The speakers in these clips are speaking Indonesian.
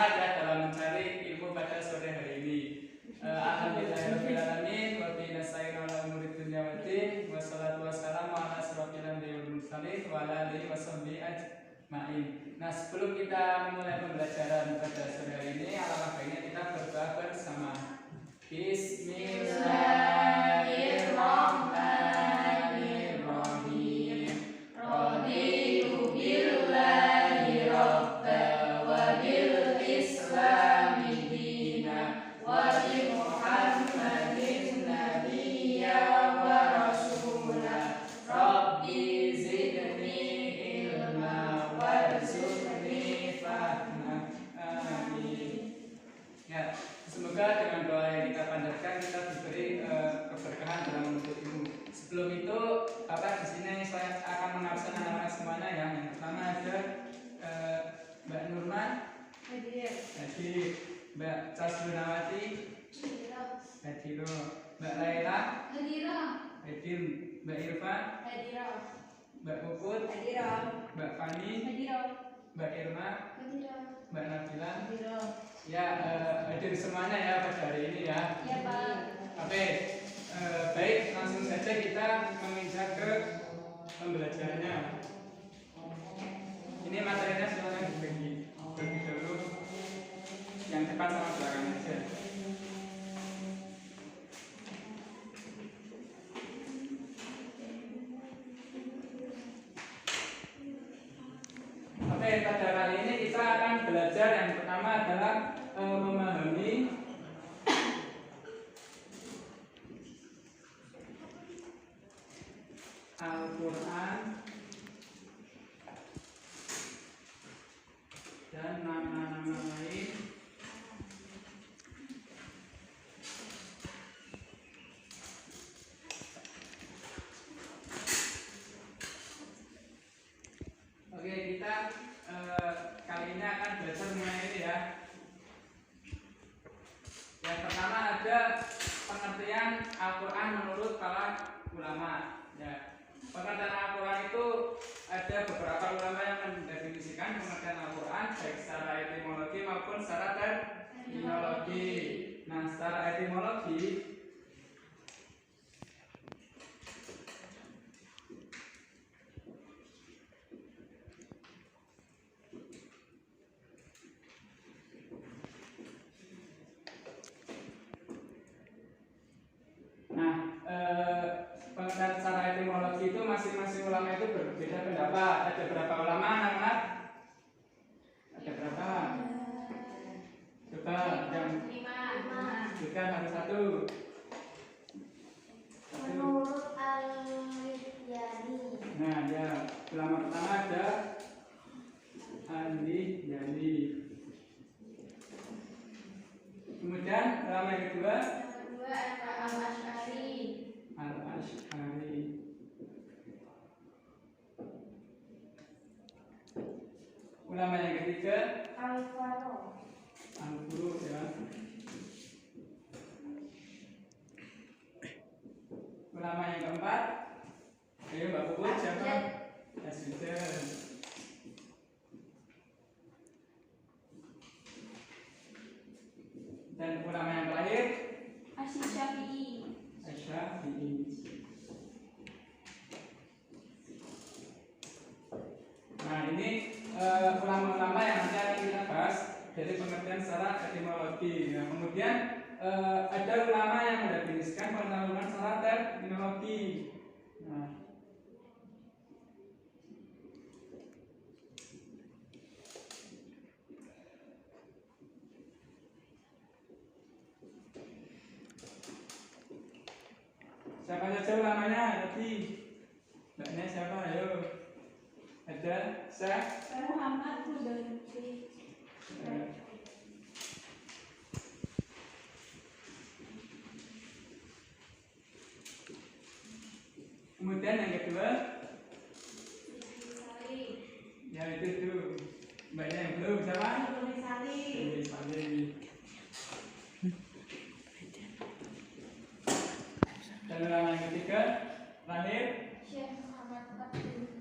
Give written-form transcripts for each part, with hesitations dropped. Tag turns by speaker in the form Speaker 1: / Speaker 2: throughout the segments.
Speaker 1: semangat ya dalam mencari ilmu pada sore hari ini. Alhamdulillahirobbilalamin wa bihi nasta'inu ala umuri dunya waddin wassalatu wassalamu ala asyrofil anbiya'i wal mursalin wa ala alihi washabbihi ajmain. Nah, sebelum kita memulai pembelajaran pada sore hari ini, alangkah baiknya kita berdoa bersama. Bismillahirrahmanirrahim. Raditu billahi rabba wa bil islami dina wa bi Muhammadin nabiyya wa rasula. Rabbi zidni ilma warzuqni fahma. Amin. Ya, semoga dengan doa yang kita panjatkan kita diberi keberkahan dalam menuntut ilmu. Sebelum itu, Bapak di sini saya akan mengabsen anak-anak semuanya ya. Yang pertama ada Mbak Nurman, hadir. Mbak Casbunawati, hadir. Mbak Laila, hadir. Mbak Irfa, hadir. Mbak Puput, hadir. Mbak Fani, hadir. Mbak Irma, hadir. Mbak Nabila, hadir. Ya, hadir semuanya ya pada hari ini ya. Iya, Pak. Oke, baik, langsung saja kita menginjak ke pembelajarannya. Ini materinya silakan dibagi dulu. Yang depan sama belakang aja. Oke, pada kali ini kita akan belajar yang pertama adalah memahami Al-Quran dan nama-nama lain Oke, kita kali ini akan belajar mengenai ini ya. Yang pertama ada pengertian Al-Quran menurut para ulama ya. Pengertian Al-Quran itu ada beberapa ulama yang mendefinisikan pengertian Al-Quran baik secara etimologi maupun secara terminologi. Nah, secara etimologi pengertian secara etimologi itu masing-masing ulama itu berbeda pendapat. Ada berapa ulama anak-anak? Ada berapa? Coba yang juga harus satu.
Speaker 2: Menurut Al-Midyani.
Speaker 1: Nah ya, ulama pertama ada Al-Midyani. Kemudian ulama yang kedua
Speaker 2: ada Al-Asy'ari.
Speaker 1: Ulama yang ketiga
Speaker 2: Al-Faruq
Speaker 1: ya. Ulama yang keempat, ayo Mbak Puput siapa? Asyidah. Dan ulama yang terakhir
Speaker 2: Asy-Syafi'i.
Speaker 1: Nah ini ulama-ulama yang nanti akan kita bahas dari pengertian secara etimologi. Nah, kemudian ada ulama yang mendefinisikan pengertian secara terminologi. Nah, siapa saja ulamanya tadi? Mbaknya siapa? Ayo. Ada Syekh
Speaker 2: Muhammad Mudalli.
Speaker 1: Kemudian yang kedua, ya itu tuh mbaknya yang belum siapa? Dan ulama yang ketiga, lahir
Speaker 2: Syekh Muhammad Abdul.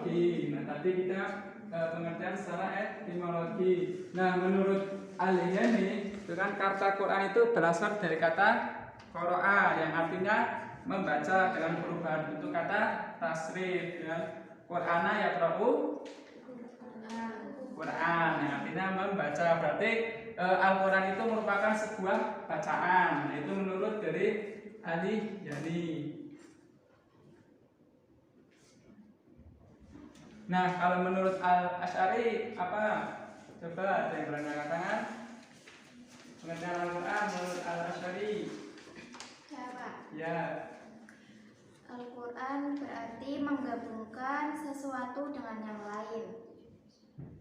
Speaker 1: etimologi. Nah, tadi kita pengertian secara etimologi. Nah, menurut Al-Hayami, itu kan kata Quran itu berasal dari kata qara'a yang artinya membaca dengan perubahan bentuk kata tasrif ya. Qur'ana yaqra'u Quran yang artinya membaca. Berarti Al-Quran itu merupakan sebuah bacaan. Nah, itu menurut dari Al-Hayami. Nah, kalau menurut Al-Asy'ari apa? Coba ada yang berani angkat tangan. Pengertian Al-Quran menurut Al-Asy'ari.
Speaker 2: Siapa?
Speaker 1: Ya.
Speaker 2: Al-Quran berarti menggabungkan sesuatu dengan yang lain.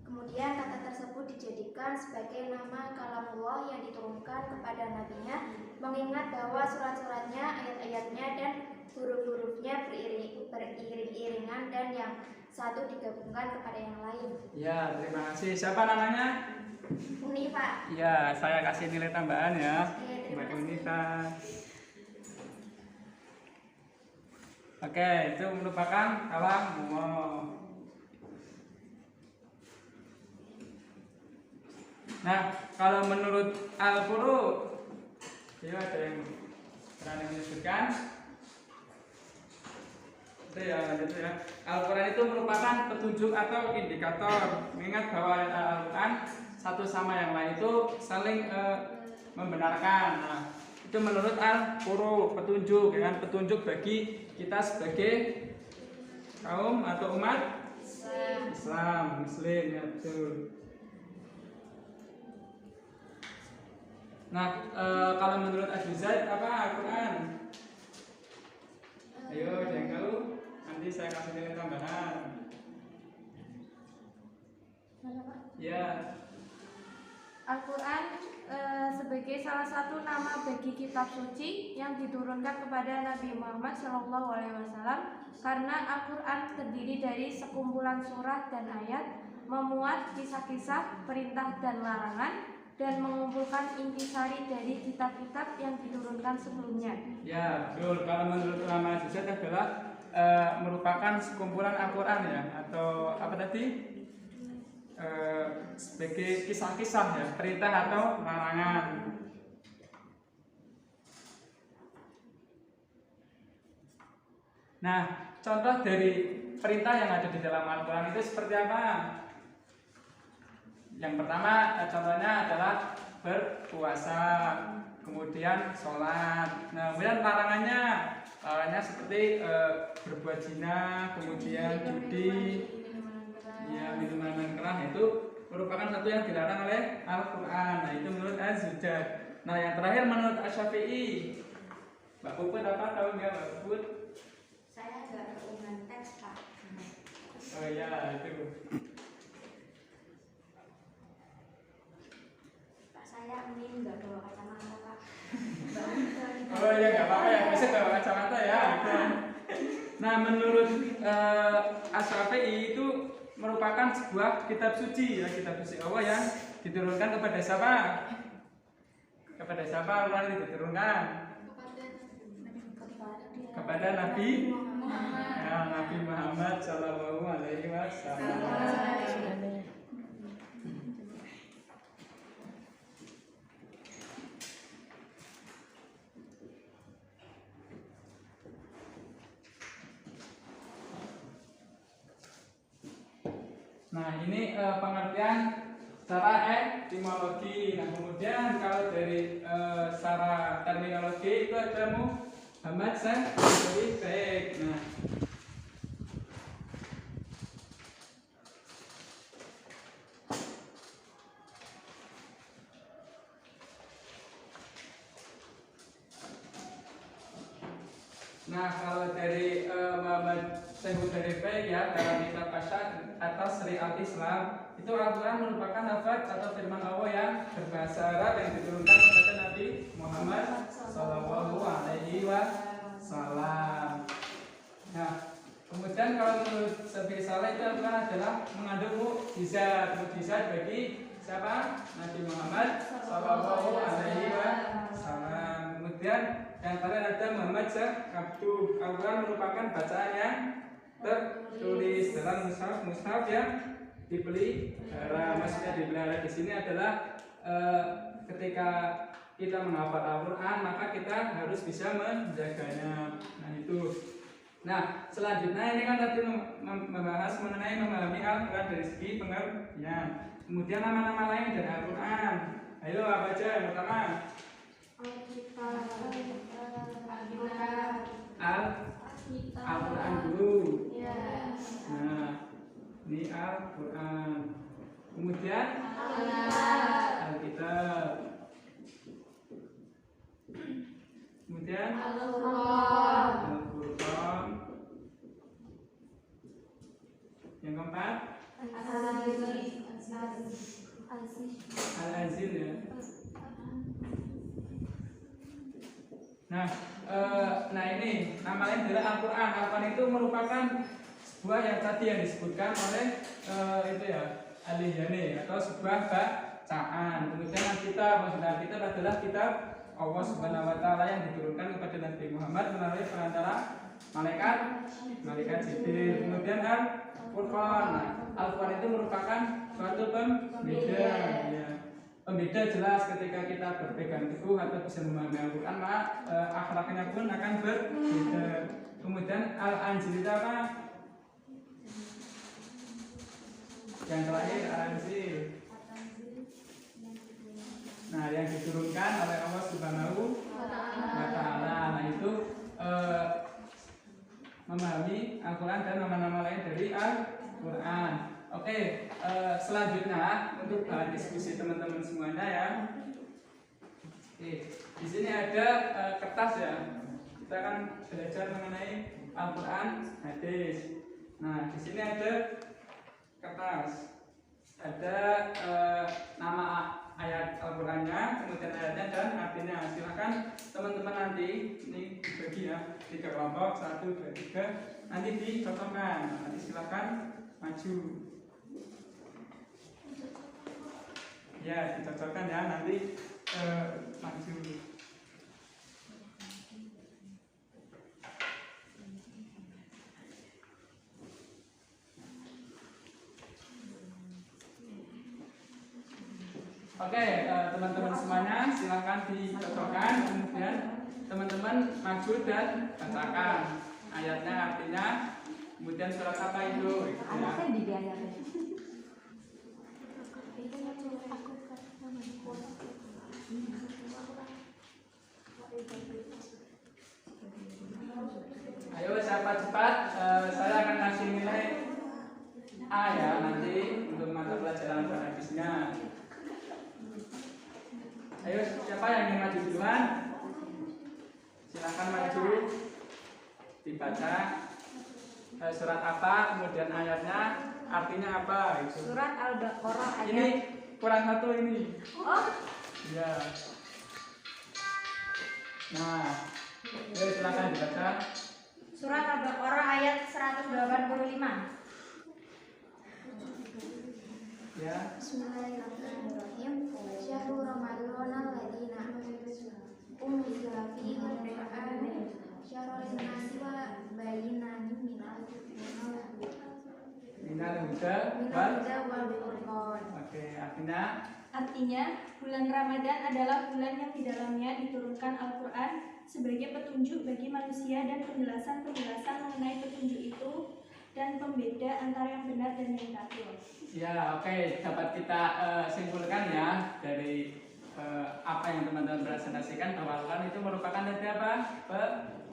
Speaker 2: Kemudian kata tersebut dijadikan sebagai nama kalamullah yang diturunkan kepada nabinya, mengingat bahwa surat-suratnya, ayat-ayatnya, dan huruf-hurufnya beriring-iringan dan yang satu digabungkan kepada yang lain.
Speaker 1: Ya, terima kasih. Siapa namanya?
Speaker 2: Uni, Pak.
Speaker 1: Ya, saya kasih nilai tambahan ya.
Speaker 2: Oke, terima
Speaker 1: Mbak
Speaker 2: kasih.
Speaker 1: Unita. Oke, itu merupakan kalamullah. Nah, kalau menurut Al-Furu, ya ada yang berani menyebutkan? Itu ya, lanjut ya. Al-Quran itu merupakan petunjuk atau indikator, mengingat bahwa Al-Quran satu sama yang lain itu saling membenarkan. Nah, itu menurut Al-Furu, petunjuk, ya, petunjuk bagi kita sebagai kaum atau umat Islam, Muslim, ya betul. Nah, kalau menurut Abu Zaid apa Al-Quran? Ayo, ada yang tahu? Nanti saya kasih nilai tambahan. Ya.
Speaker 3: Al-Quran sebagai salah satu nama bagi kitab suci yang diturunkan kepada Nabi Muhammad SAW, karena Al-Quran terdiri dari sekumpulan surah dan ayat, memuat kisah-kisah, perintah dan larangan, dan mengumpulkan intisari dari kitab-kitab yang diturunkan sebelumnya.
Speaker 1: Ya, betul. Kalau menurut ulama Al-Zaid adalah merupakan sekumpulan Al-Quran ya, atau apa tadi? Sebagai kisah-kisah ya, perintah atau larangan. Nah, contoh dari perintah yang ada di dalam Al-Quran itu seperti apa? Yang pertama contohnya adalah berpuasa, kemudian sholat. Nah, kemudian larangannya seperti berbuat zina, kemudian judi, ya minuman keras, itu merupakan satu yang dilarang oleh Al-Quran. Nah, itu menurut Az-Zujaj. Nah, yang terakhir menurut Asy-Syafi'i. Mbak Puput apa tahu nggak Mbak Puput?
Speaker 2: Saya nggak berhubungan teks, Pak.
Speaker 1: Oh ya, itu.
Speaker 2: Pak, saya Amin nggak bawa kacamata, Pak.
Speaker 1: Oh ya, nggak apa-apa ya, bisa bawa kacamata ya. Nah, menurut Asy-Syafi'i itu merupakan sebuah kitab suci ya, kitab suci Allah yang diturunkan kepada siapa? Kepada siapa Al-Quran itu diturunkan? Kepada Nabi ya, Nabi Muhammad Shallallahu Alaihi Wasallam. Nah, ini pengertian secara etimologi. Nah, kemudian kalau dari secara terminologi itu ada Muhammad Syafi'i. Nah, nah kalau dari Muhammad Syafi'i ya, dalam kitab Asyad atas Syariat Islam, itu Al-Quran merupakan lafaz atau firman Allah yang berbahasa Arab yang diturunkan kepada Nabi Muhammad Sallallahu Alaihi Wasallam. Nah, kemudian kalau menurut Syafi'i Saleh itu Al-Quran adalah mengandung mukjizat bagi siapa? Nabi Muhammad Sallallahu Alaihi Wasallam. Kemudian yang terakhir ada Muhammad Abdu. Al-Quran merupakan bacaan yang tertulis dalam mushaf yang dipelihara. Maksudnya dipelihara di sini adalah ketika kita menghafal Al-Quran maka kita harus bisa menjaganya. Nah itu. Nah selanjutnya ini kan tadi membahas mengenai memahami Al-Quran dari segi pengertian. Kemudian nama-nama lain dari Al-Quran. Ayo apa aja yang pertama? Al-Quran dulu. Nah ini Al-Quran. Kemudian Alkitab. Kemudian Al-Qur'an. Yang keempat Al-Azil ya. Nah ini nama lain adalah Al-Quran. Al-Quran itu merupakan sebuah yang tadi yang disebutkan oleh itu ya Al-Ihyani atau sebuah bacaan. Kemudian Alkitab adalah kitab Allah Subhanahu Wa Taala yang diturunkan kepada Nabi Muhammad melalui perantara malaikat Jibril. Kemudian Al-Qur'an. Al-Qur'an itu merupakan suatu pembeda. Ya. Pembeda jelas ketika kita berpegang teguh atau bisa memahami Al-Qur'an, maka akhlaknya pun akan berbeda. Kemudian Al-Anjil itu apa? Yang terakhir Al-Anjil. Nah, yang diturunkan oleh Allah Subhanahu wa Ta'ala. Nah, itu memahami Al-Quran dan nama-nama lain dari Al-Quran. Oke, selanjutnya untuk bahan diskusi teman-teman semuanya ya. Oke, di sini ada kertas ya. Kita akan belajar mengenai Al-Quran, hadis. Nah, di sini ada kertas. Ada nama ayat Al-Qurannya, kemudian ayatnya dan artinya. Silakan teman-teman nanti ini dibagi ya 3 kelompok, 1, 2, 3. Nanti dicocokkan. Nanti silakan maju. Ya, dicocokkan ya nanti maju. Oke, teman-teman semuanya silakan dicocokkan, kemudian teman-teman maju dan bacakan ayatnya, artinya, kemudian surat apa itu. Ya. Ayo siapa cepat, saya akan kasih nilai A ya nanti untuk mata pelajaran hadisnya. Ayo siapa yang ingin maju duluan? Silakan maju. Dibaca surat apa, kemudian ayatnya, artinya apa itu.
Speaker 3: Surat Al-Baqarah ayat.
Speaker 1: Ini kurang satu ini.
Speaker 3: Oh.
Speaker 1: Ya. Nah, ayo silakan dibaca.
Speaker 3: Surat Al-Baqarah ayat 185.
Speaker 1: Ya.
Speaker 2: Bismillahirrahmanirrahim. Syahrul Ramadhanal ladzina unzila fihi al-Qur'an syahrul nasi wa bayyinatin minal huda wal furqan.
Speaker 1: Oke, artinya
Speaker 3: Bulan Ramadan adalah bulan yang di dalamnya diturunkan Al-Quran sebagai petunjuk bagi manusia dan penjelasan-penjelasan mengenai petunjuk itu dan pembeda antara yang benar dan yang batil.
Speaker 1: ya, oke, dapat kita simpulkan ya dari apa yang teman-teman presentasikan bahwa Al-Quran itu merupakan dari apa?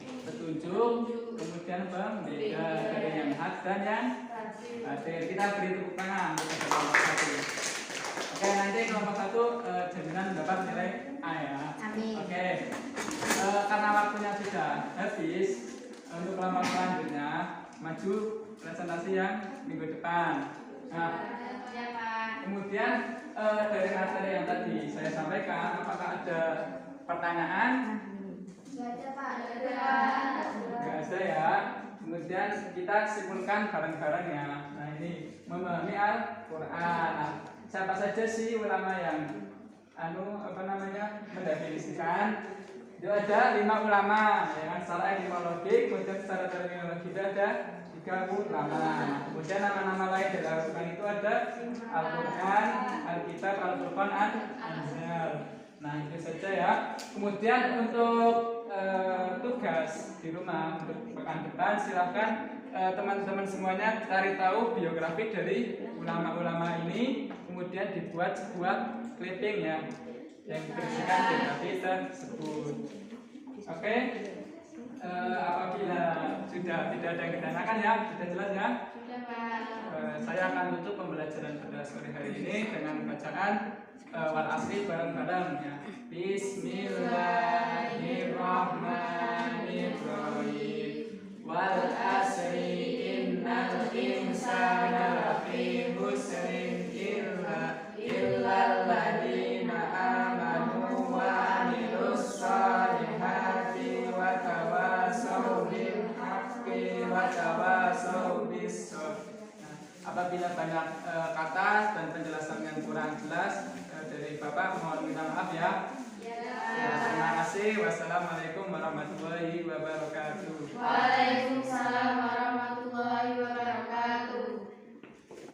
Speaker 1: Petunjuk, kemudian pembeda dari yang hak dan yang batil. Kita beri tepuk tangan untuk kelompok 1. Oke, nanti kelompok 1 jaminan dapat nilai A ya.
Speaker 2: Amin.
Speaker 1: Oke, karena waktunya sudah habis, untuk kelompok selanjutnya maju presentasi yang minggu depan. Nah, kemudian dari materi yang tadi saya sampaikan, apakah ada pertanyaan?
Speaker 2: Enggak ada, Pak.
Speaker 1: Enggak ada ya. Kemudian kita simpulkan bareng-bareng ya. Nah ini memahami Al-Quran. Nah, siapa saja sih ulama yang mendefinisikan? Itu ada 5 ulama, ya kan? Secara etimologi, kemudian secara terminologi itu ada tiga ulama. Kemudian nama-nama lain dari Al-Quran itu ada Al-Quran, Al-Kitab, Al-Furqan, Al-Anzal. Nah itu saja ya. Kemudian untuk tugas di rumah untuk pekan depan silahkan teman-teman semuanya cari tahu biografi dari ulama-ulama ini, kemudian dibuat sebuah clipping ya yang berisikan biografi tersebut. Oke. Apabila sudah tidak ada yang ditanyakan ya, sudah jelas ya. Saya akan tutup pembelajaran pada sore hari ini dengan bacaan wal asri bareng-bareng ya. Bismillahirrahmanirrahim. Wal asri innal insana lafi khusrin illal ladzina amanu wa amilus shalihati wa tawasaw bil haqqi wa tawasaw bis sabr. Apabila banyak kata dan penjelasan yang kurang jelas dari Bapak, mohon minta maaf ya. Terima kasih. Wassalamualaikum warahmatullahi wabarakatuh.
Speaker 2: Waalaikumsalam.